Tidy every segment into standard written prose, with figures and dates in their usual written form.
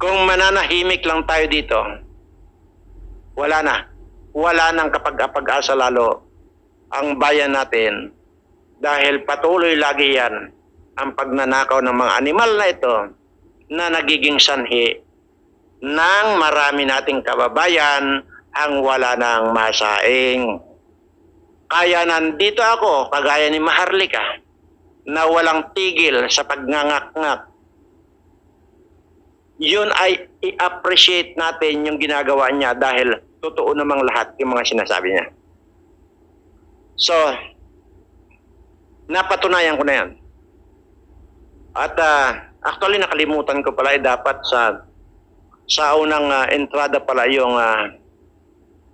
Kung mananahimik lang tayo dito, wala na. Wala nang kapag-asa lalo ang bayan natin dahil patuloy lagi yan ang pagnanakaw ng mga animal na ito na nagiging sanhi ng marami nating kababayan ang wala nang masaing. Kaya nandito ako, kagaya ni Maharlika, na walang tigil sa pagngangat-ngat. Yun ay i-appreciate natin yung ginagawa niya dahil totoo namang lahat yung mga sinasabi niya. So, napatunayan ko na yan. At actually nakalimutan ko pala dapat sa unang entrada pala yung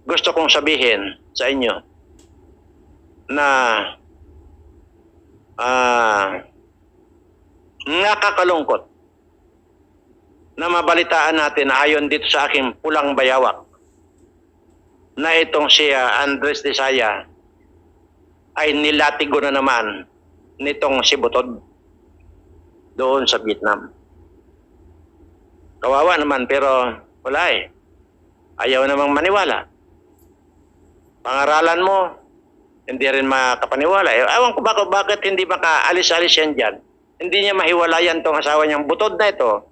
gusto kong sabihin sa inyo na nakakalungkot na mabalitaan natin ayon dito sa aking pulang bayawak na itong si Andres Desaya ay nilatigo na naman nitong si Butod doon sa Vietnam. Kawawa naman pero wala eh. Ayaw namang maniwala. Pangaralan mo, hindi rin makapaniwala. Ewan ko bakit hindi makaalis-alis yan dyan. Hindi niya mahiwalayan tong asawa niyang Butod na ito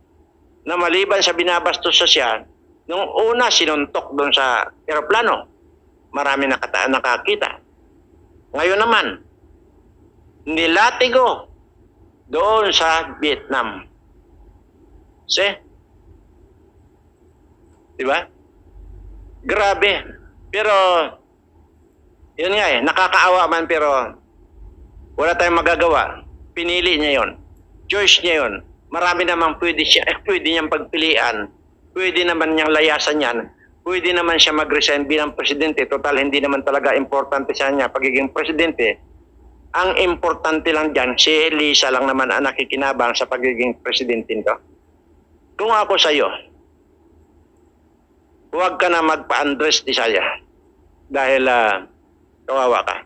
na maliban sa binabastos siya, nung una sinuntok doon sa eroplano. Marami nakakita. Ngayon naman, nilatigo doon sa Vietnam. See? Diba? Grabe. Pero, yun nga eh, nakakaawa man pero wala tayong magagawa. Pinili niya yon. Choice niya yon. Marami naman pwede niyang pagpilian. Pwede naman niyang layasan yan. Pwede naman siya mag-resign bilang presidente. Total, hindi naman talaga importante sa niya pagiging presidente. Ang importante lang dyan, si Lisa lang naman ang nakikinabang sa pagiging presidente nito. Kung ako sa'yo, huwag ka na magpa-Andres Desaya dahil kawawa ka.